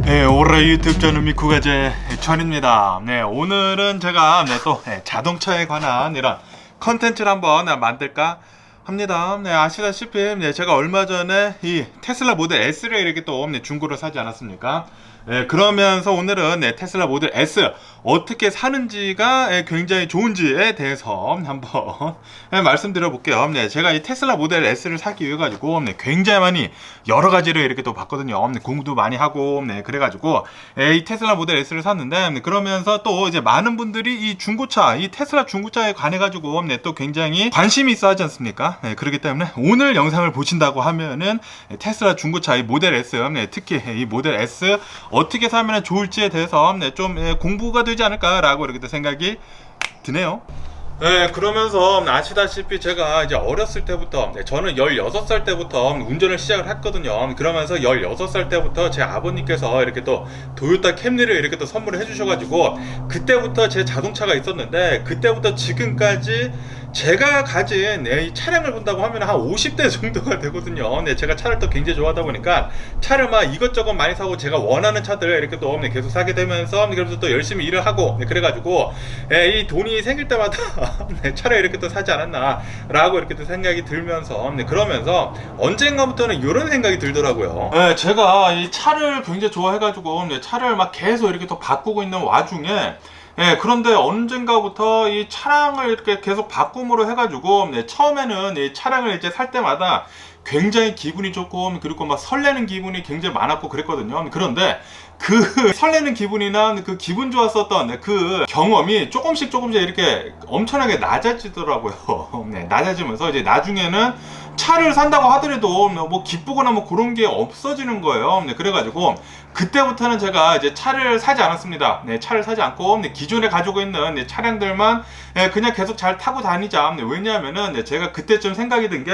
네, 올해 유튜브 저는 미쿠가제 천입니다. 네, 오늘은 제가 또 자동차에 관한 이런 컨텐츠를 한번 만들까 합니다. 네, 아시다시피 제가 얼마 전에 이 테슬라 모델 S를 이렇게 또 중고로 사지 않았습니까? 네, 그러면서 오늘은 테슬라 모델 S 어떻게 사는지가 굉장히 좋은지에 대해서 한번 말씀드려 볼게요. 네, 제가 이 테슬라 모델 S를 사기 위해 가지고 굉장히 많이 여러 가지를 이렇게 또 봤거든요. 공부도 많이 하고 그래가지고 이 테슬라 모델 S를 샀는데 그러면서 또 이제 많은 분들이 이 중고차, 이 테슬라 중고차에 관해 가지고 또 굉장히 관심이 있어 하지 않습니까? 네, 그렇기 때문에 오늘 영상을 보신다고 하면은 테슬라 중고차 이 모델 S, 특히 이 모델 S 어떻게 사면 좋을지에 대해서 좀 공부가 되지 않을까라고 이렇게 생각이 드네요. 네, 그러면서 아시다시피 제가 이제 어렸을 때부터 저는 16살 때부터 운전을 시작을 했거든요. 그러면서 16살 때부터 제 아버님께서 이렇게 또 도요타 캠리를 이렇게 또 선물을 해주셔가지고 그때부터 제 자동차가 있었는데 그때부터 지금까지 제가 가진 이 차량을 본다고 하면 한 50대 정도가 되거든요. 제가 차를 또 굉장히 좋아하다 보니까 차를 막 이것저것 많이 사고 제가 원하는 차들을 이렇게 또 계속 사게 되면서 그래서 또 열심히 일을 하고 그래가지고 이 돈이 생길 때마다 차를 이렇게 또 사지 않았나 라고 이렇게 또 생각이 들면서 그러면서 언젠가부터는 이런 생각이 들더라고요. 제가 이 차를 굉장히 좋아해가지고 차를 막 계속 이렇게 또 바꾸고 있는 와중에 그런데 언젠가부터 이 차량을 이렇게 계속 바꿈으로 해가지고 처음에는 이 차량을 이제 살 때마다 굉장히 기분이 좋고 그리고 막 설레는 기분이 굉장히 많았고 그랬거든요. 그런데 그 설레는 기분이나 그 기분 좋았었던 그 경험이 조금씩 이렇게 엄청나게 낮아지더라고요. 낮아지면서 이제 나중에는 차를 산다고 하더라도 뭐 기쁘거나 뭐 그런 게 없어지는 거예요. 그래가지고 그때부터는 제가 이제 차를 사지 않았습니다. 차를 사지 않고 기존에 가지고 있는 차량들만 그냥 계속 잘 타고 다니자. 왜냐하면은 제가 그때쯤 생각이 든 게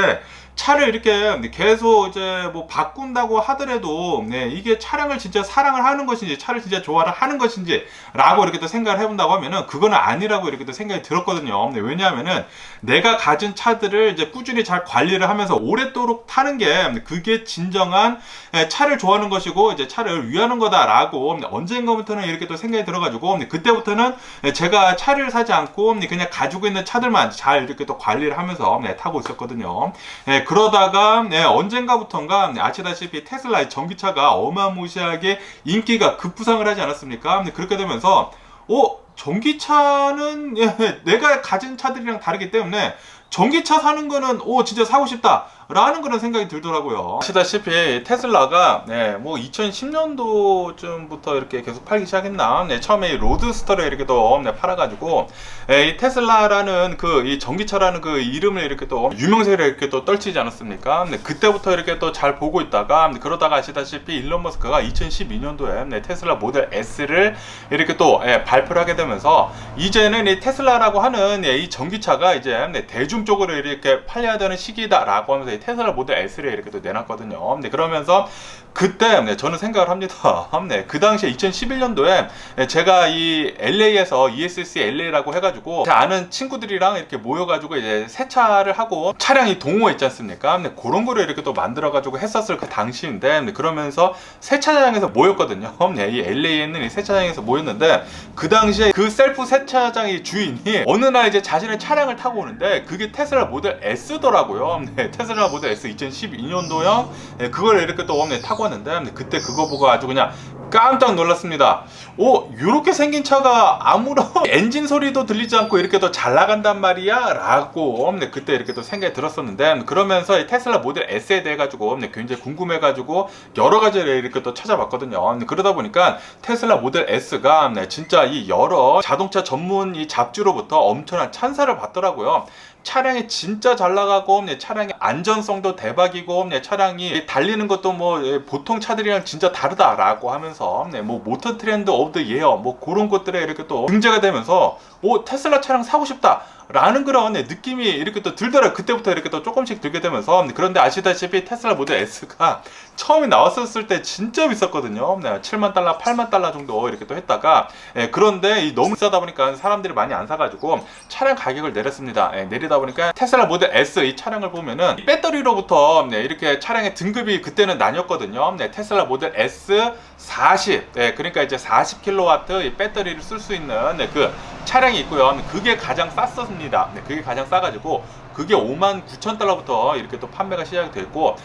차를 이렇게 계속 이제 뭐 바꾼다고 하더라도 이게 차량을 진짜 사랑을 하는 것인지 차를 진짜 좋아를 하는 것인지 라고 이렇게 또 생각을 해본다고 하면은 그거는 아니라고 이렇게 또 생각이 들었거든요. 왜냐하면은 내가 가진 차들을 이제 꾸준히 잘 관리를 하면서 오랫도록 타는 게 그게 진정한 차를 좋아하는 것이고 이제 차를 위하는 거다라고 언젠가부터는 이렇게 또 생각이 들어가지고 그때부터는 제가 차를 사지 않고 그냥 가지고 있는 차들만 잘 이렇게 또 관리를 하면서 타고 있었거든요. 그러다가 언젠가부턴가 아시다시피 테슬라의 전기차가 어마무시하게 인기가 급부상을 하지 않았습니까? 그렇게 되면서 전기차는 내가 가진 차들이랑 다르기 때문에 전기차 사는 거는 진짜 사고 싶다 라는 그런 생각이 들더라고요. 아시다시피 테슬라가 뭐 2010년도쯤부터 이렇게 계속 팔기 시작했나. 처음에 이 로드스터를 이렇게 또 팔아가지고 이 테슬라라는 이 전기차라는 그 이름을 이렇게 또 유명세를 이렇게 또 떨치지 않았습니까? 그때부터 이렇게 또 잘 보고 있다가 그러다가 아시다시피 일론 머스크가 2012년도에 테슬라 모델 S를 이렇게 또 발표를 하게 되면서 이제는 이 테슬라라고 하는 이 전기차가 이제 대중적으로 이렇게 팔려야 되는 시기다라고 하면서 테슬라 모델 S를 이렇게 또 내놨거든요. 그러면서 그때 저는 생각을 합니다. 그 당시에 2011년도에 제가 이 LA에서 ESC LA라고 해가지고 제 아는 친구들이랑 이렇게 모여가지고 이제 세차를 하고 차량이 동호회 있지 않습니까? 그런 거를 이렇게 또 만들어가지고 했었을 그 당시인데 그러면서 세차장에서 모였거든요. 이 LA에 있는 이 세차장에서 모였는데 그 당시에 그 셀프 세차장의 주인이 어느 날 이제 자신의 차량을 타고 오는데 그게 테슬라 모델 S더라고요. 테슬라 모델 S 2012년도형 그걸 이렇게 또 타고 왔는데 그때 그거 보고 아주 그냥 깜짝 놀랐습니다. 이렇게 생긴 차가 아무런 엔진 소리도 들리지 않고 이렇게 더 잘 나간단 말이야 라고 그때 이렇게 또 생각이 들었었는데 그러면서 이 테슬라 모델 S에 대해 가지고 굉장히 궁금해 가지고 여러 가지를 이렇게 또 찾아봤거든요. 그러다 보니까 테슬라 모델 S가 진짜 이 여러 자동차 전문 이 잡지로부터 엄청난 찬사를 받더라고요. 차량이 진짜 잘 나가고 차량의 안전성도 대박이고 차량이 달리는 것도 뭐 보통 차들이랑 진짜 다르다라고 하면서 뭐 모터 트렌드 오브 더 예어 뭐 그런 것들에 이렇게 또 등재가 되면서 테슬라 차량 사고 싶다 라는 그런 느낌이 이렇게 또 들더라고요. 그때부터 이렇게 또 조금씩 들게 되면서 그런데 아시다시피 테슬라 모델 S가 처음에 나왔었을 때 진짜 비쌌거든요. 7만 달러, 8만 달러 정도 이렇게 또 했다가 그런데 너무 비싸다 보니까 사람들이 많이 안 사가지고 차량 가격을 내렸습니다. 내리다 달리다 보니까 테슬라 모델 S 이 차량을 보면은 이 배터리로부터 이렇게 차량의 등급이 그때는 나뉘었거든요. 테슬라 모델 S40, 그러니까 이제 40kW 이 배터리를 쓸 수 있는 그 차량이 있고요. 그게 가장 쌌습니다. 그게 가장 싸가지고 그게 59,000달러부터 이렇게 또 판매가 시작이 됐고,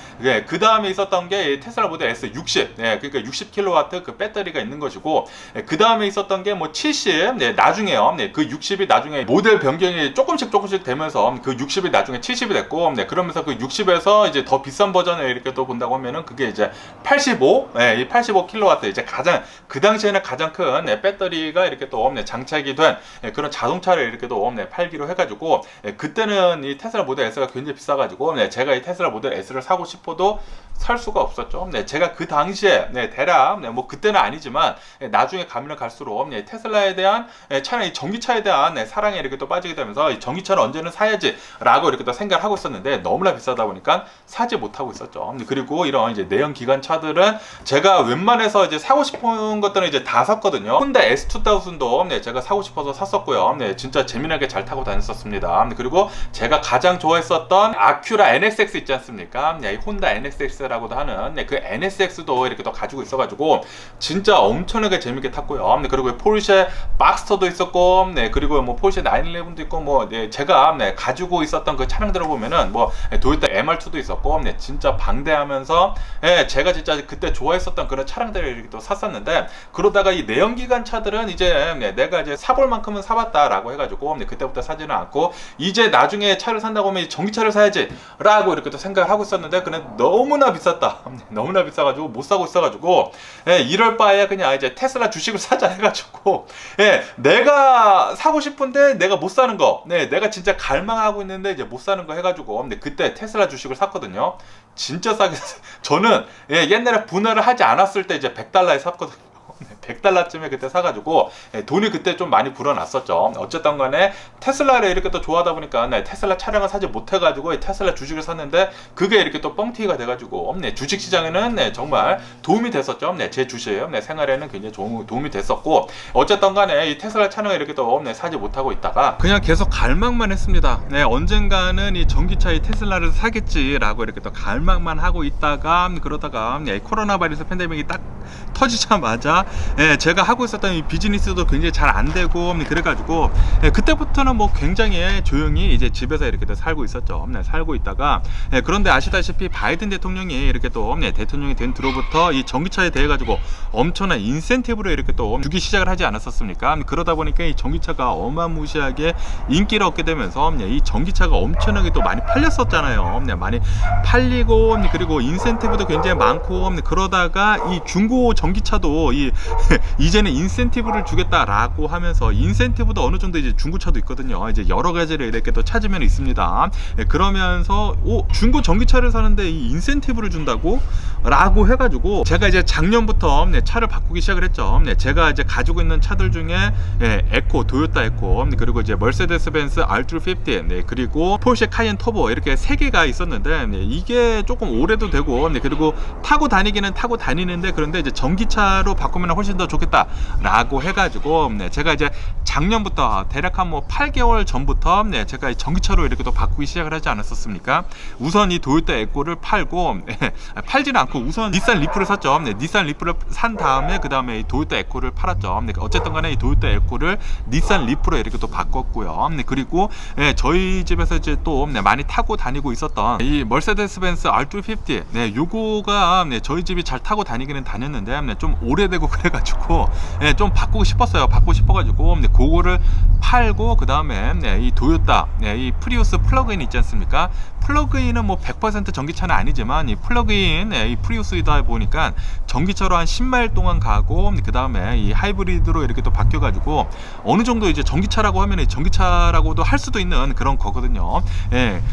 그 다음에 있었던 게 테슬라 모델 S60, 그러니까 60kW 그 배터리가 있는 것이고, 그 다음에 있었던 게 뭐 70, 나중에요. 그 60이 나중에 모델 변경이 조금씩 되면서 그 60이 나중에 70이 됐고, 그러면서 그 60에서 이제 더 비싼 버전을 이렇게 또 본다고 하면은 그게 이제 85, 이 85kW 이제 가장 그 당시에는 가장 큰 배터리가 이렇게 또 장착이 된 그런 자동차를 이렇게 또 팔기로 해가지고, 그때는 이 테슬라 모델 S가 굉장히 비싸가지고 제가 이 테슬라 모델 S를 사고 싶어도 살 수가 없었죠. 제가 그 당시에 대략 뭐 그때는 아니지만 나중에 가면 갈수록 테슬라에 대한 차량, 전기차에 대한 사랑에 이렇게 또 빠지게 되면서 이 전기차를 언제는 사야지 라고 이렇게 또 생각을 하고 있었는데 너무나 비싸다 보니까 사지 못하고 있었죠. 그리고 이런 이제 내연 기관 차들은 제가 웬만해서 이제 사고 싶은 것들은 이제 다 샀거든요. 혼다 S2000도 제가 사고 싶어서 샀었고요. 진짜 재미나게 잘 타고 다녔었습니다. 그리고 제가 가장 좋아했었던 아큐라 NSX 있지 않습니까? 이 혼다 NSX라고도 하는 그 NSX도 이렇게 또 가지고 있어가지고 진짜 엄청나게 재밌게 탔고요. 그리고 포르쉐 박스터도 있었고, 그리고 뭐 포르쉐 911도 있고, 뭐 제가 가지고 있었던 그 차량들을 보면은 뭐 도요타 MR2도 있었고, 진짜 방대하면서 제가 진짜 그때 좋아했었던 그런 차량들을 이렇게 또 샀었는데, 그러다가 이 내연기관 차들은 이제 내가 이제 사볼 만큼은 사봤다라고 해가지고 그때부터 사지는 않고, 이제 나중에 차를 산다고 하면 전기차를 사야지 라고 이렇게 또 생각을 하고 있었는데, 근데 너무나 비쌌다. 너무나 비싸가지고 못 사고 있어가지고 이럴 바에 그냥 이제 테슬라 주식을 사자 해가지고 내가 사고 싶은데 내가 못 사는 거, 내가 진짜 갈망하고 있는데 이제 못 사는 거 해가지고 그때 테슬라 주식을 샀거든요. 진짜 싸게 저는 옛날에 분할을 하지 않았을 때 이제 100달러에 샀거든요. 100달러쯤에 그때 사가지고 돈이 그때 좀 많이 불어났었죠. 어쨌든 간에 테슬라를 이렇게 또 좋아하다 보니까 테슬라 차량을 사지 못해가지고 테슬라 주식을 샀는데 그게 이렇게 또 뻥튀기가 돼가지고 주식시장에는 정말 도움이 됐었죠. 제 주식 생활에는 굉장히 도움이 됐었고, 어쨌든 간에 이 테슬라 차량을 이렇게 또 사지 못하고 있다가 그냥 계속 갈망만 했습니다. 언젠가는 이 전기차의 테슬라를 사겠지라고 이렇게 또 갈망만 하고 있다가, 그러다가 코로나 바이러스 팬데믹이 딱 터지자마자 제가 하고 있었던 이 비즈니스도 굉장히 잘 안 되고, 그래가지고 그때부터는 뭐 굉장히 조용히 이제 집에서 이렇게 또 살고 있었죠. 살고 있다가 그런데 아시다시피 바이든 대통령이 이렇게 또 대통령이 된 뒤로부터 이 전기차에 대해 가지고 엄청난 인센티브를 이렇게 또 주기 시작을 하지 않았었습니까? 그러다 보니까 이 전기차가 어마무시하게 인기를 얻게 되면서 이 전기차가 엄청나게 또 많이 팔렸었잖아요. 많이 팔리고, 그리고 인센티브도 굉장히 많고, 그러다가 이 중고 전기차도 이제는 인센티브를 주겠다라고 하면서, 인센티브도 어느 정도 이제 중고차도 있거든요. 이제 여러 가지를 이렇게 또 찾으면 있습니다. 그러면서 중고 전기차를 사는데 이 인센티브를 준다고? 라고 해가지고 제가 이제 작년부터 차를 바꾸기 시작을 했죠. 제가 이제 가지고 있는 차들 중에 에코, 도요타 에코, 그리고 이제 머세데스 벤츠 R350, 그리고 포르쉐 카이엔 터보 이렇게 세 개가 있었는데 이게 조금 오래도 되고, 그리고 타고 다니기는 타고 다니는데, 그런데 이제 전기차로 바꾸면 훨씬 더 좋겠다 라고 해가지고 제가 이제 작년부터 대략 한 뭐 8개월 전부터 제가 이 전기차로 이렇게 또 바꾸기 시작을 하지 않았었습니까? 우선 이 도요타 에코를 팔고, 팔지는 않고 우선 닛산 리프를 샀죠. 닛산 리프를 산 다음에 그 다음에 이 도요타 에코를 팔았죠. 어쨌든 간에 이 도요타 에코를 닛산 리프로 이렇게 또 바꿨고요. 그리고 저희 집에서 이제 또 많이 타고 다니고 있었던 이 머세데스 벤츠 R350, 요거가 저희 집이 잘 타고 다니기는 다녔는데 좀 오래되고 그래가지고 좀 바꾸고 싶었어요. 바꾸고 싶어가지고 그거를 팔고, 그 다음에 이 도요타 이 프리우스 플러그인 있지 않습니까? 플러그인은 뭐 100% 전기차는 아니지만 이 플러그인 이 프리우스이다 보니까 전기차로 한 10마일 동안 가고, 그 다음에 이 하이브리드로 이렇게 또 바뀌어가지고 어느 정도 이제 전기차라고 하면 전기차라고도 할 수도 있는 그런 거거든요.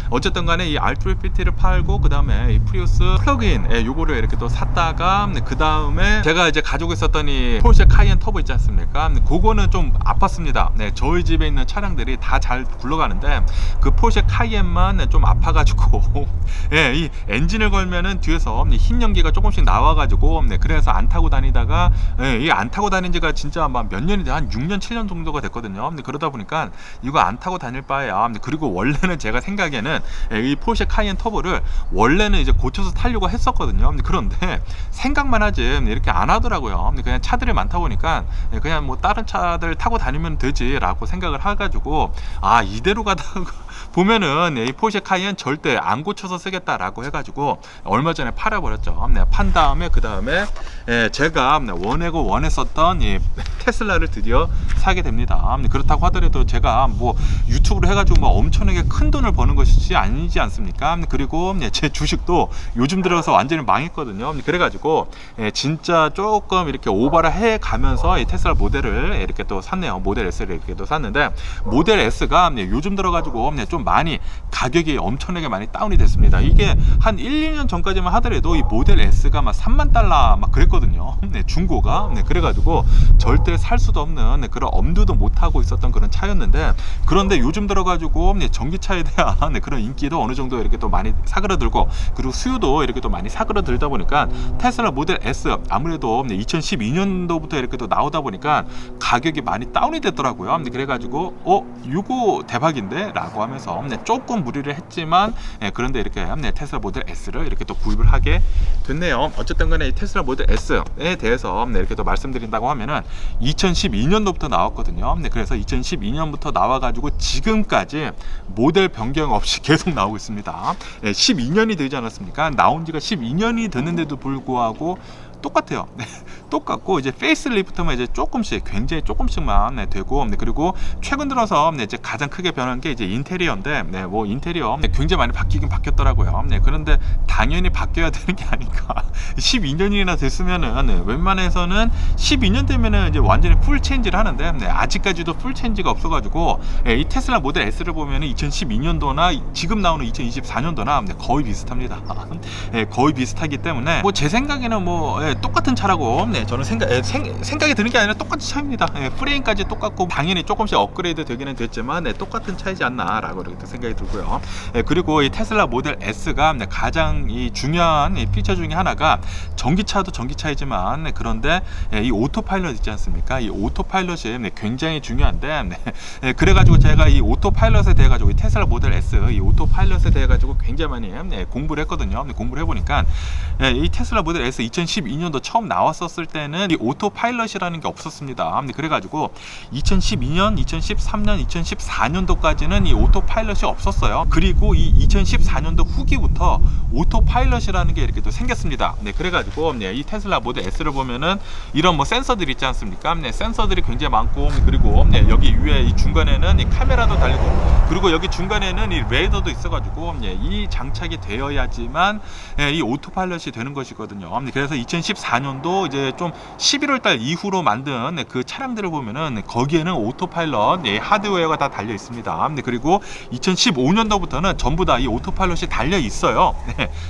어쨌든 간에 이 R350를 팔고, 그 다음에 이 프리우스 플러그인 요거를 이렇게 또 샀다가, 그 다음에 제가 이제 가지고 있었던 이 이 포르쉐 카이엔 터보 있지 않습니까? 그거는 좀 아팠습니다. 네, 저희 집에 있는 차량들이 다 잘 굴러가는데 그 포르쉐 카이엔만 좀 아파가지고 예, 이 엔진을 걸면은 뒤에서 흰 연기가 조금씩 나와가지고 그래서 안 타고 다니다가 예, 이 안 타고 다닌 지가 진짜 막 몇 년이 돼, 한 6년 7년 정도가 됐거든요. 그러다 보니까 이거 안 타고 다닐 바에야. 그리고 원래는 제가 생각에는 이 포르쉐 카이엔 터보를 원래는 이제 고쳐서 타려고 했었거든요. 그런데 생각만 하지 이렇게 안 하더라고요. 그냥 차들이 많다 보니까 그냥 뭐 다른 차들 타고 다니면 되지라고 생각을 해가지고 아, 이대로 가다가 보면은 이 포르쉐 카이엔 절대 안 고쳐서 쓰겠다라고 해가지고 얼마 전에 팔아버렸죠. 판 다음에 그 다음에 제가 원하고 원했었던 이 테슬라를 드디어 사게 됩니다. 그렇다고 하더라도 제가 뭐 유튜브로 해가지고 뭐 엄청나게 큰 돈을 버는 것이 아니지 않습니까? 그리고 제 주식도 요즘 들어서 완전히 망했거든요. 그래가지고 진짜 조금 이렇게 오버를 해가면서 이 테슬라 모델을 이렇게 또 샀네요. 모델 S를 이렇게 또 샀는데 모델 S가 요즘 들어가지고 좀 많이 가격이 엄청나게 많이 다운이 됐습니다. 이게 한 1, 2년 전까지만 하더라도 이 모델 S가 막 3만 달러 막 그랬거든요. 중고가. 그래가지고 절대 살 수도 없는 그런 엄두도 못 하고 있었던 그런 차였는데 그런데 요즘 들어가지고 전기차에 대한 그런 인기도 어느 정도 이렇게 또 많이 사그라들고 그리고 수요도 이렇게 또 많이 사그라들다 보니까 테슬라 모델 S 아무래도 2012년도부터 이렇게 또 나오다 보니까 가격이 많이 다운이 됐더라고요. 그래가지고 이거 대박인데 라고 하면서 조금 무리를 했지만 그런데 이렇게 테슬라 모델 S를 이렇게 또 구입을 하게 됐네요. 어쨌든 간에 이 테슬라 모델 S에 대해서 이렇게 또 말씀드린다고 하면은 2012년도부터 나왔거든요. 그래서 2012년부터 나와가지고 지금까지 모델 변경 없이 계속 나오고 있습니다. 12년이 되지 않았습니까? 나온 지가 12년이 됐는데도 불구하고 똑같아요. 똑같고 이제 페이스리프트만 이제 조금씩 굉장히 조금씩만 되고 그리고 최근 들어서 이제 가장 크게 변한 게 이제 인테리어인데 뭐 인테리어 굉장히 많이 바뀌긴 바뀌었더라고요. 그런데 당연히 바뀌어야 되는 게 아닌가. 12년이나 됐으면은 웬만해서는 12년 되면은 이제 완전히 풀 체인지를 하는데 아직까지도 풀 체인지가 없어가지고 이 테슬라 모델 S를 보면은 2012년도나 지금 나오는 2024년도나 거의 비슷합니다. 거의 비슷하기 때문에 뭐 제 생각에는 뭐 똑같은 차라고 저는 생각이 드는 게 아니라 똑같은 차입니다. 프레임까지 똑같고 당연히 조금씩 업그레이드 되기는 됐지만 똑같은 차이지 않나 라고 이렇게 생각이 들고요. 그리고 이 테슬라 모델 S가 가장 이 중요한 이 피처 중에 하나가 전기차도 전기차이지만 그런데 이 오토파일럿 있지 않습니까? 이 오토파일럿이 굉장히 중요한데 그래가지고 제가 이 오토파일럿에 대해 가지고 이 테슬라 모델 S 이 오토파일럿에 대해 가지고 굉장히 많이 공부를 했거든요. 공부를 해보니까 이 테슬라 모델 S 2012년도 처음 나왔었을 때는 이 오토파일럿이라는 게 없었습니다. 그래가지고 2012년, 2013년, 2014년도까지는 이 오토파일럿이 없었어요. 그리고 이 2014년도 후기부터 오토파일럿이라는 게 이렇게 또 생겼습니다. 그래가지고 이 테슬라 모델 S를 보면은 이런 뭐 센서들이 있지 않습니까? 센서들이 굉장히 많고 그리고 여기 위에 이 중간에는 이 카메라도 달리고 그리고 여기 중간에는 이 레이더도 있어가지고 이 장착이 되어야지만 이 오토파일럿이 되는 것이거든요. 그래서 2014년도 이제 좀 11월 달 이후로 만든 그 차량들을 보면은 거기에는 오토파일럿 하드웨어가 다 달려 있습니다. 그리고 2015년도부터는 전부 다 이 오토파일럿이 달려 있어요.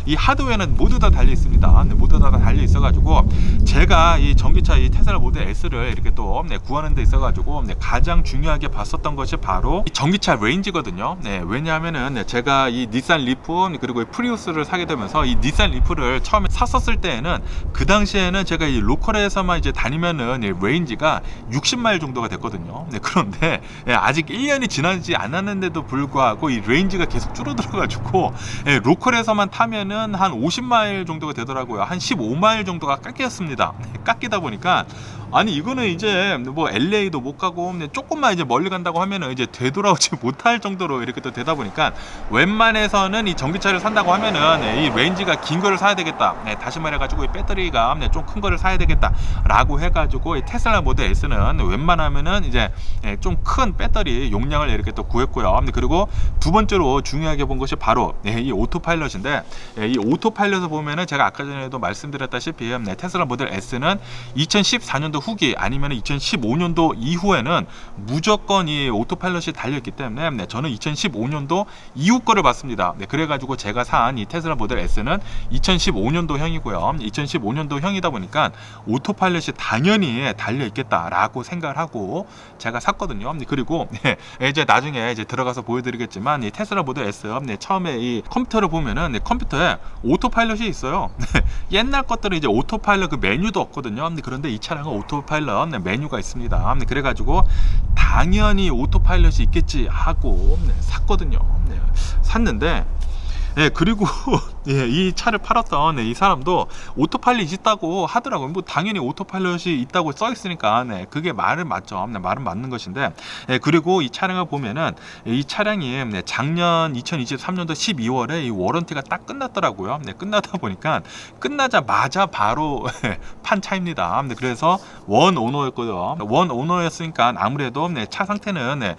이 하드웨어는 모두 다 달려 있습니다. 모두 다 달려 있어가지고 제가 이 전기차 이 테슬라 모델 S를 이렇게 또 구하는 데 있어가지고 가장 중요하게 봤었던 것이 바로 이 전기차 레인지거든요. 왜냐하면은 제가 이 닛산 리프 그리고 이 프리우스를 사게 되면서 이 닛산 리프를 처음에 샀었을 때에는 그 당시에는 제가 이 로컬에서만 이제 다니면은 이 레인지가 60마일 정도가 됐거든요. 그런데 아직 1년이 지나지 않았는데도 불구하고 이 레인지가 계속 줄어들어가지고 로컬에서만 타면은 한 50마일 정도가 되더라고요. 한 15마일 정도가 깎였습니다. 깎이다 보니까 아니 이거는 이제 뭐 LA도 못 가고 조금만 이제 멀리 간다고 하면은 이제 되돌아오지 못할 정도로 이렇게 또 되다 보니까 웬만해서는 이 전기차를 산다고 하면은 이 레인지가 긴 거를 사야 되겠다. 다시 말해가지고 이 배터리가 좀 큰 거를 사야 되겠다 라고 해가지고 이 테슬라 모델 S는 웬만하면은 이제 좀 큰 배터리 용량을 이렇게 또 구했고요. 그리고 두 번째로 중요하게 본 것이 바로 이 오토파일럿인데 이 오토파일럿을 보면은 제가 아까 전에도 말씀드렸다시피 테슬라 모델 S는 2014년도 후기 아니면 2015년도 이후에는 무조건 이 오토파일럿이 달려있기 때문에 저는 2015년도 이후 거를 봤습니다. 그래가지고 제가 산 이 테슬라 모델 S는 2015년도 형이고요. 2015년도 형이다 보니까 오토파일럿이 당연히 달려 있겠다라고 생각을 하고 제가 샀거든요. 그리고 이제 나중에 이제 들어가서 보여드리겠지만 이 테슬라 모델 S 처음에 이 컴퓨터를 보면은 컴퓨터에 오토파일럿이 있어요. 옛날 것들은 이제 오토파일럿 그 메뉴도 없거든요. 그런데 이 차량은 오토파일럿 메뉴가 있습니다. 그래가지고 당연히 오토파일럿이 있겠지 하고 샀거든요. 샀는데 그리고 이 차를 팔았던 이 사람도 오토파일럿이 있다고 하더라고요. 뭐 당연히 오토파일럿이 있다고 써 있으니까 그게 말은 맞죠. 말은 맞는 것인데 그리고 이 차량을 보면은 이 차량이 작년 2023년도 12월에 이 워런티가 딱 끝났더라고요. 끝나다 보니까 끝나자마자 바로 판 차입니다. 그래서 원 오너였고요. 원 오너였으니까 아무래도 차 상태는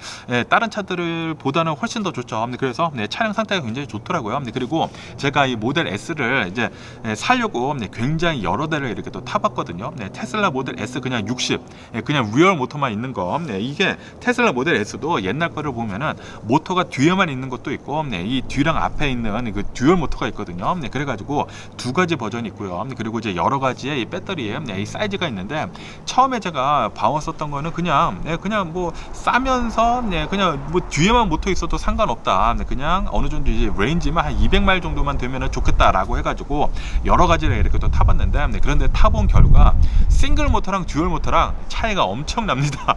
다른 차들을 보다는 훨씬 더 좋죠. 그래서 차량 상태가 굉장히 좋더라고요. 그리고 제가 이 모델 S를 이제 살려고 굉장히 여러 대를 이렇게 또 타봤거든요. 테슬라 모델 S 그냥 60, 그냥 리얼 모터만 있는 거. 이게 테슬라 모델 S도 옛날 거를 보면은 모터가 뒤에만 있는 것도 있고, 이 뒤랑 앞에 있는 그 듀얼 모터가 있거든요. 그래가지고 두 가지 버전이 있고요. 그리고 이제 여러 가지의 이 배터리에 이 사이즈가 있는데 처음에 제가 봐왔었던 거는 그냥 뭐 싸면서 그냥 뭐 뒤에만 모터 있어도 상관없다. 그냥 어느 정도 이제 레인지만 한 200마일 정도만 되면 좋겠다라고 해가지고 여러 가지를 이렇게 또 타봤는데 그런데 타본 결과 싱글 모터랑 듀얼 모터랑 차이가 엄청납니다.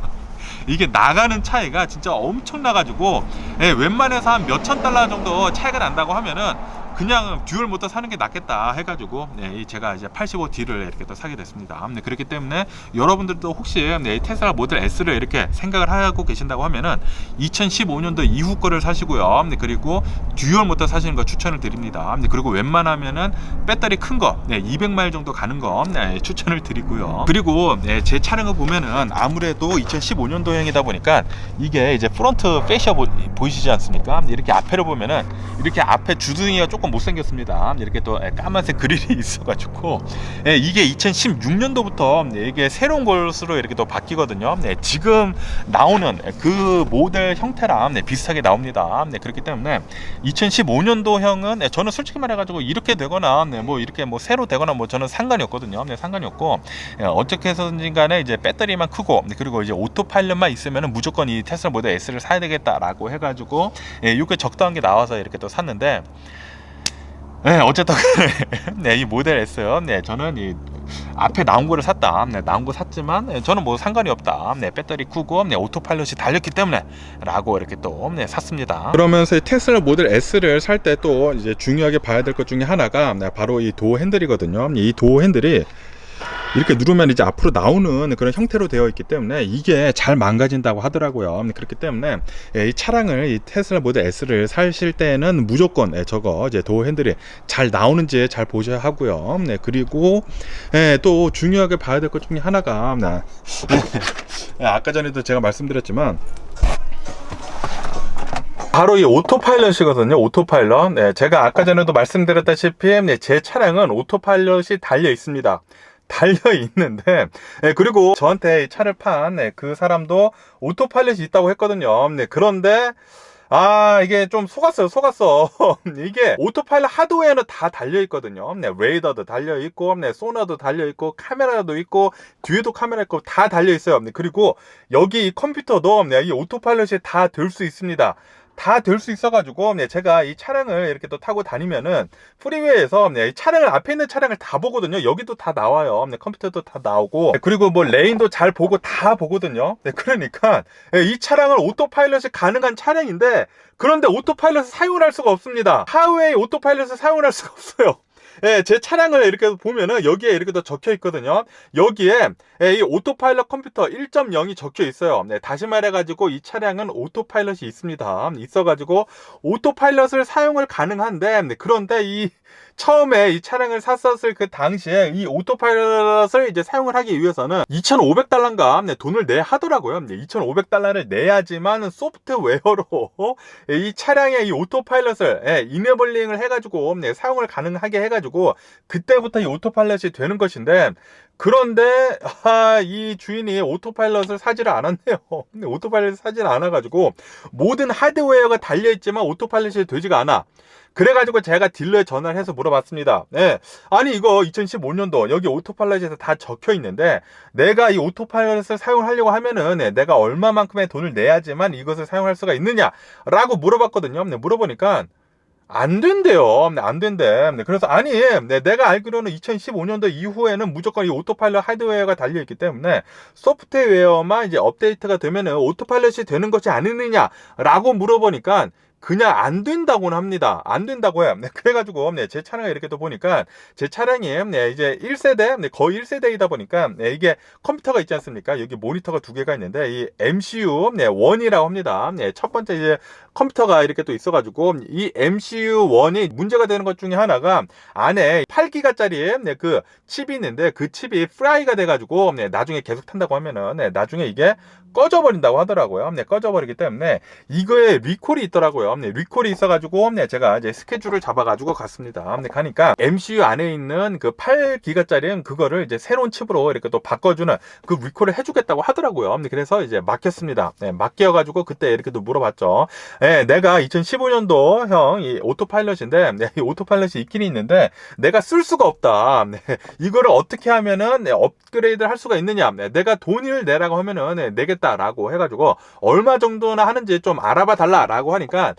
이게 나가는 차이가 진짜 엄청나가지고 웬만해서 한 몇천 달러 정도 차이가 난다고 하면은 그냥 듀얼 모터 사는 게 낫겠다 해가지고 제가 이제 85D를 이렇게 또 사게 됐습니다. 그렇기 때문에 여러분들도 혹시 테슬라 모델 S를 이렇게 생각을 하고 계신다고 하면은 2015년도 이후 거를 사시고요. 그리고 듀얼 모터 사시는 거 추천을 드립니다. 그리고 웬만하면은 배터리 큰 거 200마일 정도 가는 거 추천을 드리고요. 그리고 제 차량을 보면은 아무래도 2015년도형이다 보니까 이게 이제 프론트 페이셔 보이시지 않습니까? 이렇게 앞에를 보면은 이렇게 앞에 주둥이가 조금 못생겼습니다. 이렇게 또 까만색 그릴이 있어가지고 이게 2016년도부터 이게 새로운 것으로 이렇게 또 바뀌거든요. 지금 나오는 그 모델 형태랑 비슷하게 나옵니다. 그렇기 때문에 2015년도형은 저는 솔직히 말해가지고 이렇게 되거나 뭐 이렇게 뭐 새로 되거나 뭐 저는 상관이 없거든요. 상관이 없고 어떻게 해서든지 간에 이제 배터리만 크고 그리고 이제 오토파일럿만 있으면은 무조건 이 테슬라 모델 S를 사야 되겠다라고 해가지고 이렇게 적당한 게 나와서 이렇게 또 샀는데 어쨌든 이 모델 S 저는 이 앞에 나온 거를 샀다. 나온 거 샀지만 저는 뭐 상관이 없다. 배터리 크고 오토파일럿이 달렸기 때문에 라고 이렇게 또 샀습니다. 그러면서 테슬라 모델 S를 살 때 또 이제 중요하게 봐야 될 것 중에 하나가 바로 이 도어 핸들이거든요. 이 도어 핸들이 이렇게 누르면 이제 앞으로 나오는 그런 형태로 되어 있기 때문에 이게 잘 망가진다고 하더라고요. 그렇기 때문에 이 차량을 이 테슬라 모델 S를 사실 때는 무조건 저거 이제 도어 핸들이 잘 나오는지 잘 보셔야 하고요. 그리고 또 중요하게 봐야 될 것 중에 하나가 아까 전에도 제가 말씀드렸지만 바로 이 오토파일럿이거든요. 오토파일럿. 제가 아까 전에도 말씀드렸다시피 제 차량은 오토파일럿이 달려 있습니다. 달려 있는데 그리고 저한테 차를 판 그 사람도 오토파일럿이 있다고 했거든요. 그런데 이게 좀 속았어요. 이게 오토파일럿 하드웨어는 다 달려 있거든요. 레이더도 달려 있고 소나도 달려 있고 카메라도 있고 뒤에도 카메라 있고 다 달려 있어요. 그리고 여기 이 컴퓨터도 이 오토파일럿이 다 될 수 있습니다. 다 될 수 있어가지고 제가 이 차량을 이렇게 또 타고 다니면은 프리웨이에서 이 차량을 앞에 있는 차량을 다 보거든요. 여기도 다 나와요. 컴퓨터도 다 나오고 그리고 뭐 레인도 잘 보고 다 보거든요. 그러니까 이 차량은 오토파일럿이 가능한 차량인데 그런데 오토파일럿을 사용할 수가 없습니다. 하웨이 오토파일럿을 사용할 수가 없어요. 제 차량을 이렇게 보면은 여기에 이렇게 또 적혀 있거든요. 여기에 이 오토파일럿 컴퓨터 1.0이 적혀 있어요. 다시 말해가지고 이 차량은 오토파일럿이 있습니다. 있어가지고 오토파일럿을 사용을 가능한데 그런데 이 처음에 이 차량을 샀었을 그 당시에 이 오토파일럿을 이제 사용을 하기 위해서는 2,500달러인가 돈을 내야 하더라고요. 2,500달러를 내야지만 소프트웨어로 이 차량의 이 오토파일럿을 이네블링을 해가지고 사용을 가능하게 해가지고 그때부터 이 오토파일럿이 되는 것인데 그런데 이 주인이 오토파일럿을 사지를 않았네요. 근데 오토파일럿을 사지를 않아가지고 모든 하드웨어가 달려있지만 오토파일럿이 되지가 않아. 그래가지고 제가 딜러에 전화를 해서 물어봤습니다. 네. 아니 이거 2015년도 여기 오토파일럿에서 다 적혀 있는데 내가 이 오토파일럿을 사용하려고 하면은 내가 얼마만큼의 돈을 내야지만 이것을 사용할 수가 있느냐라고 물어봤거든요. 물어보니까 안 된대요. 안 된대. 그래서 아니, 내가 알기로는 2015년도 이후에는 무조건 이 오토파일럿 하드웨어가 달려있기 때문에 소프트웨어만 이제 업데이트가 되면은 오토파일럿이 되는 것이 아니느냐라고 물어보니까 그냥 안 된다고는 합니다. 안 된다고 해요. 그래가지고 제 차량을 이렇게 또 보니까 제 차량이 이제 1세대, 거의 1세대이다 보니까 이게 컴퓨터가 있지 않습니까? 여기 모니터가 두 개가 있는데 이 MCU 1이라고 합니다. 첫 번째 이제 컴퓨터가 이렇게 또 있어가지고 이 MCU1이 문제가 되는 것 중에 하나가 안에 8기가짜리 그 칩이 있는데 그 칩이 프라이가 돼가지고 나중에 계속 탄다고 하면은 나중에 이게 꺼져버린다고 하더라고요. 꺼져버리기 때문에 이거에 리콜이 있더라고요. 리콜이 있어가지고 제가 이제 스케줄을 잡아가지고 갔습니다. 가니까 MCU 안에 있는 그 8기가짜리 그거를 이제 새로운 칩으로 이렇게 또 바꿔주는 그 리콜을 해주겠다고 하더라고요. 그래서 이제 맡겼습니다. 맡겨가지고 그때 이렇게 또 물어봤죠. 내가 2015년도 형 이 오토파일럿인데 이 오토파일럿이 있긴 있는데 내가 쓸 수가 없다. 이거를 어떻게 하면은 업그레이드를 할 수가 있느냐. 내가 돈을 내라고 하면은 내겠다라고 해가지고 얼마 정도나 하는지 좀 알아봐 달라라고 하니까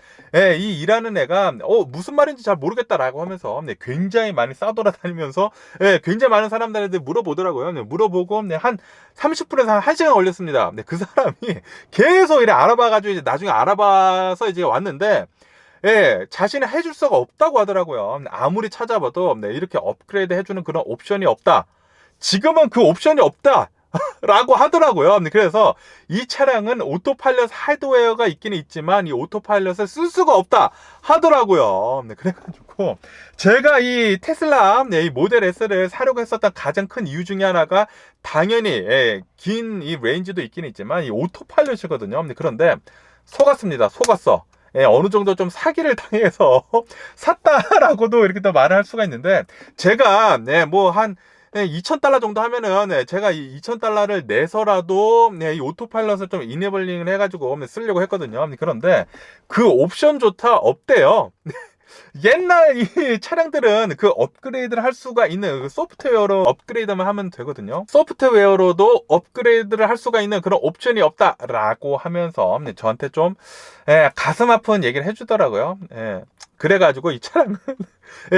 이 일하는 애가 무슨 말인지 잘 모르겠다라고 하면서 굉장히 많이 싸돌아다니면서 굉장히 많은 사람들한테 물어보더라고요. 물어보고 한 30분에서 한 1시간 걸렸습니다. 그 사람이 계속 이래 알아봐가지고 이제 나중에 알아봐서 이제 왔는데 자신이 해줄 수가 없다고 하더라고요. 아무리 찾아봐도 이렇게 업그레이드 해주는 그런 옵션이 없다. 지금은 그 옵션이 없다. 라고 하더라고요. 그래서 이 차량은 오토파일럿 하드웨어가 있기는 있지만 이 오토파일럿을 쓸 수가 없다 하더라고요. 그래가지고 제가 이 테슬라 이 모델 S를 사려고 했었던 가장 큰 이유 중에 하나가 당연히 긴 이 레인지도 있기는 있지만 이 오토파일럿이거든요. 그런데 속았습니다. 속았어. 어느 정도 좀 사기를 당해서 샀다라고도 이렇게 또 말을 할 수가 있는데 제가 뭐 한 $2,000 정도 하면은 제가 이 $2,000를 내서라도 이 오토파일럿을 좀 이네블링을 해가지고 쓰려고 했거든요. 그런데 그 옵션조차 없대요. 옛날 이 차량들은 그 업그레이드를 할 수가 있는 그 소프트웨어로 업그레이드만 하면 되거든요. 소프트웨어로도 업그레이드를 할 수가 있는 그런 옵션이 없다라고 하면서 저한테 좀 가슴 아픈 얘기를 해주더라고요. 그래가지고 이 차량은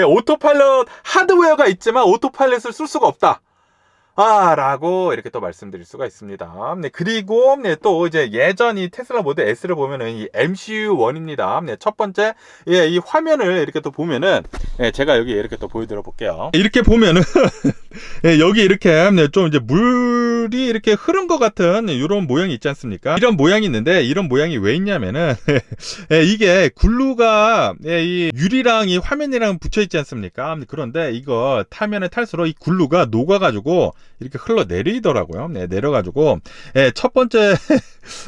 오토파일럿 하드웨어가 있지만 오토파일럿을 쓸 수가 없다. 라고 이렇게 또 말씀드릴 수가 있습니다. 그리고 또 이제 예전 이 테슬라 모델 S를 보면은 이 MCU1입니다. 첫 번째 이 화면을 이렇게 또 보면은 제가 여기 이렇게 또 보여드려 볼게요. 이렇게 보면은 여기 이렇게 좀 이제 물이 이렇게 흐른 것 같은 이런 모양이 있지 않습니까? 이런 모양이 있는데 이런 모양이 왜 있냐면은 이게 글루가 이 유리랑 이 화면이랑 붙여 있지 않습니까? 그런데 이거 타면은 탈수록 이 글루가 녹아가지고 이렇게 흘러내리더라고요. 내려가지고 첫 번째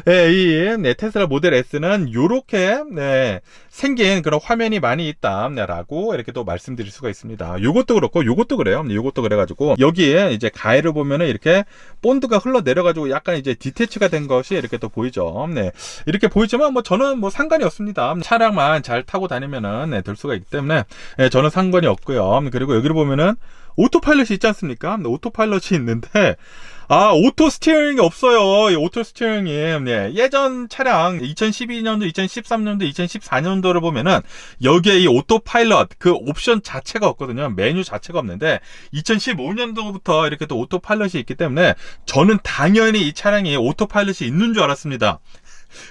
이 테슬라 모델 S는 요렇게 생긴 그런 화면이 많이 있다라고 이렇게 또 말씀드릴 수가 있습니다. 요것도 그렇고 요것도 그래요. 요것도 그래가지고 여기에 이제 가해를 보면은 이렇게 본드가 흘러내려가지고 약간 이제 디태치가 된 것이 이렇게 또 보이죠. 이렇게 보이지만 뭐 저는 뭐 상관이 없습니다. 차량만 잘 타고 다니면은 될 수가 있기 때문에 저는 상관이 없고요. 그리고 여기를 보면은 오토파일럿이 있지 않습니까? 오토파일럿이 있는데 오토 스티어링이 없어요. 이 오토 스티어링이 예전 차량 2012년도, 2013년도, 2014년도를 보면은 여기에 이 오토파일럿 그 옵션 자체가 없거든요. 메뉴 자체가 없는데 2015년도부터 이렇게 또 오토파일럿이 있기 때문에 저는 당연히 이 차량이 오토파일럿이 있는 줄 알았습니다.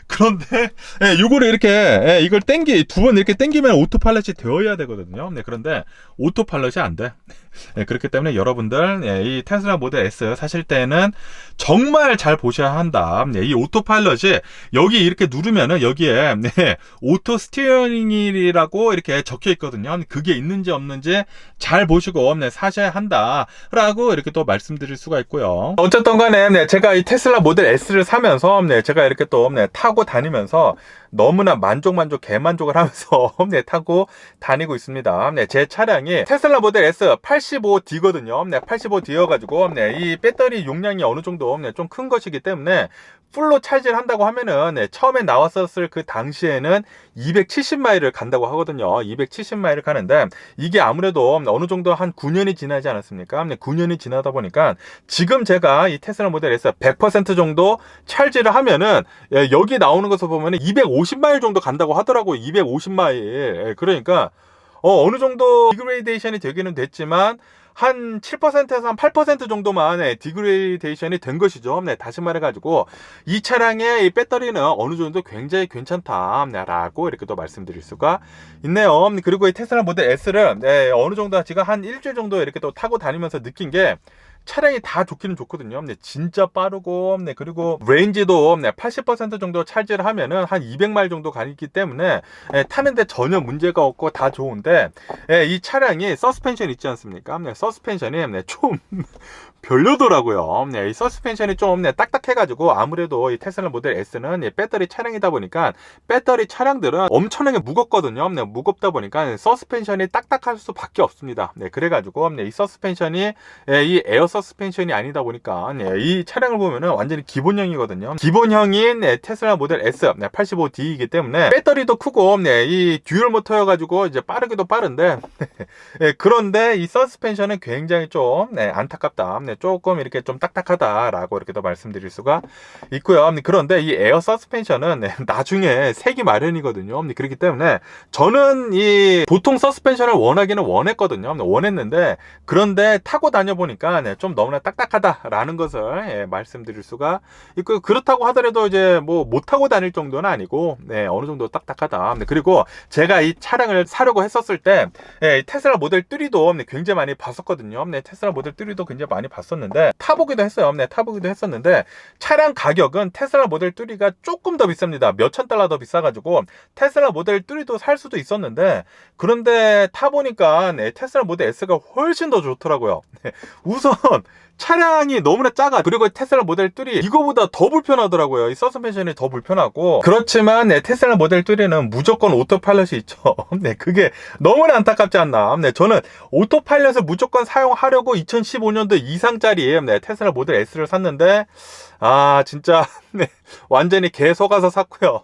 그런데 요거를 이렇게 이걸 두 번 이렇게 당기면 오토파일럿이 되어야 되거든요. 그런데 오토파일럿이 안 돼. 그렇기 때문에 여러분들 이 테슬라 모델 S 사실 때는 정말 잘 보셔야 한다. 이 오토파일럿이 여기 이렇게 누르면은 여기에 오토 스티어링이라고 이렇게 적혀 있거든요. 그게 있는지 없는지 잘 보시고 사셔야 한다라고 이렇게 또 말씀드릴 수가 있고요. 어쨌든 간에 제가 이 테슬라 모델 S를 사면서 제가 이렇게 또 타고 다니면서 너무나 개만족을 하면서 네, 타고 다니고 있습니다. 네, 제 차량이 테슬라 모델 S 85D거든요. 네, 85D여가지고 네, 이 배터리 용량이 어느 정도 네, 좀 큰 것이기 때문에 풀로 차지를 한다고 하면은 네, 처음에 나왔었을 그 당시에는 270마일을 간다고 하거든요. 270마일을 가는데 이게 아무래도 어느 정도 한 9년이 지나지 않았습니까? 네, 9년이 지나다 보니까 지금 제가 이 테슬라 모델 S 100% 정도 찰지를 하면은 예, 여기 나오는 것을 보면은 250마일 정도 간다고 하더라고요. 250마일. 예, 그러니까 어느 정도 디그레이데이션이 되기는 됐지만 한 7%에서 한 8% 정도만 디그레이데이션이 된 것이죠. 네, 다시 말해가지고 이 차량의 이 배터리는 어느 정도 굉장히 괜찮다라고 이렇게 또 말씀드릴 수가 있네요. 그리고 이 테슬라 모델 S를 네, 어느 정도 제가 한 일주일 정도 이렇게 또 타고 다니면서 느낀 게 차량이 다 좋기는 좋거든요. 네, 진짜 빠르고, 네, 그리고 레인지도 네, 80% 정도 찰지를 하면은 한 200마일 정도 가기 때문에 타는데 전혀 문제가 없고 다 좋은데 이 차량이 서스펜션 있지 않습니까? 네, 서스펜션이 좀 별로더라고요. 네, 이 서스펜션이 좀 딱딱해가지고 아무래도 이 테슬라 모델 S는 배터리 차량이다 보니까 배터리 차량들은 엄청나게 무겁거든요. 네, 무겁다 보니까 서스펜션이 딱딱할 수밖에 없습니다. 네, 그래가지고 이 서스펜션이 이 에어 서스펜션이 아니다 보니까 이 차량을 보면은 완전히 기본형이거든요. 기본형인 테슬라 모델 S 85D이기 때문에 배터리도 크고 이 듀얼 모터여가지고 이제 빠르기도 빠른데 그런데 이 서스펜션은 굉장히 좀 안타깝다. 조금 이렇게 좀 딱딱하다라고 이렇게 또 말씀드릴 수가 있고요. 그런데 이 에어 서스펜션은 나중에 새기 마련이거든요. 그렇기 때문에 저는 이 보통 서스펜션을 원하기는 원했거든요. 원했는데 그런데 타고 다녀보니까 좀 너무나 딱딱하다라는 것을 말씀드릴 수가 있고 그렇다고 하더라도 이제 뭐 못 타고 다닐 정도는 아니고 어느 정도 딱딱하다. 그리고 제가 이 차량을 사려고 했었을 때 테슬라 모델 3도 굉장히 많이 봤었거든요. 테슬라 모델 3도 굉장히 많이 봤었는데 타보기도 했어요. 타보기도 했었는데 차량 가격은 테슬라 모델 3가 조금 더 비쌉니다. 몇천 달러 더 비싸가지고 테슬라 모델 3도 살 수도 있었는데 그런데 타보니까 테슬라 모델 S가 훨씬 더 좋더라고요. 우선 차량이 너무나 작아. 그리고 테슬라 모델 3 이거보다 더 불편하더라고요. 이 서스펜션이 더 불편하고 그렇지만 테슬라 모델 3는 무조건 오토파일럿이 있죠. 그게 너무나 안타깝지 않나. 저는 오토파일럿을 무조건 사용하려고 2015년도 이상짜리 테슬라 모델 S를 샀는데 진짜 완전히 개 속아서 샀고요.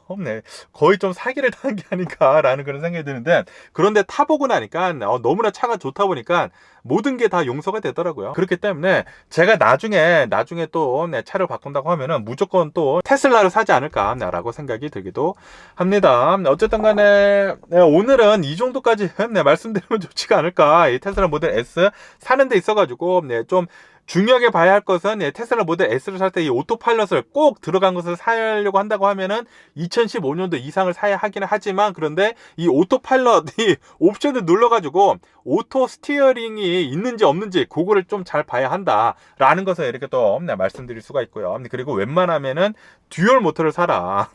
거의 좀 사기를 당한 게 아닌가라는 그런 생각이 드는데 그런데 타보고 나니까 너무나 차가 좋다 보니까 모든 게 다 용서가 되더라고요. 그렇기 때문에 제가 나중에 또 차를 바꾼다고 하면은 무조건 또 테슬라를 사지 않을까라고 생각이 들기도 합니다. 어쨌든 간에 오늘은 이 정도까지 말씀드리면 좋지가 않을까. 이 테슬라 모델 S 사는 데 있어가지고 좀 중요하게 봐야 할 것은 테슬라 모델 S를 살 때 이 오토파일럿을 꼭 들어간 것을 사려고 한다고 하면은 2015년도 이상을 사야 하기는 하지만 그런데 이 오토파일럿 이 옵션을 눌러가지고 오토 스티어링이 있는지 없는지 그거를 좀 잘 봐야 한다라는 것을 이렇게 또 말씀드릴 수가 있고요. 그리고 웬만하면은 듀얼 모터를 사라.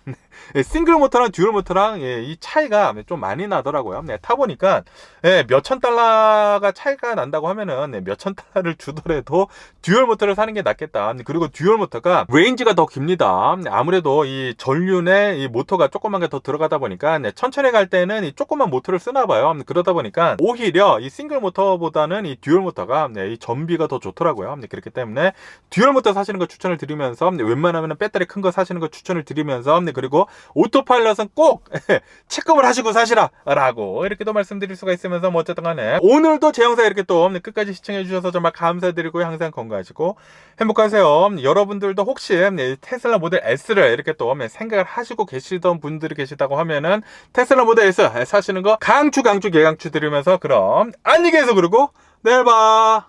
싱글 모터랑 듀얼 모터랑 이 차이가 좀 많이 나더라고요. 타보니까 몇천 달러가 차이가 난다고 하면은 몇천 달러를 주더라도 듀얼 모터를 사는 게 낫겠다. 그리고 듀얼 모터가 레인지가 더 깁니다. 아무래도 이 전륜에 이 모터가 조그만 게 더 들어가다 보니까 천천히 갈 때는 이 조그만 모터를 쓰나 봐요. 그러다 보니까 오히려 이 싱글 모터보다는 이 듀얼 모터가 이 전비가 더 좋더라고요. 그렇기 때문에 듀얼 모터 사시는 거 추천을 드리면서 웬만하면 배터리 큰 거 사시는 거 추천을 드리면서 그리고 오토파일럿은 꼭 체크를 하시고 사시라 라고 이렇게 또 말씀드릴 수가 있으면서 뭐 어쨌든 간에 오늘도 제 영상 이렇게 또 끝까지 시청해 주셔서 정말 감사드리고 항상 건강하시고 행복하세요. 여러분들도 혹시 테슬라 모델 S를 이렇게 또 생각을 하시고 계시던 분들이 계시다고 하면은 테슬라 모델 S 사시는 거 강추 드리면서 그럼 안녕히 계세요. 그리고 내일 봐.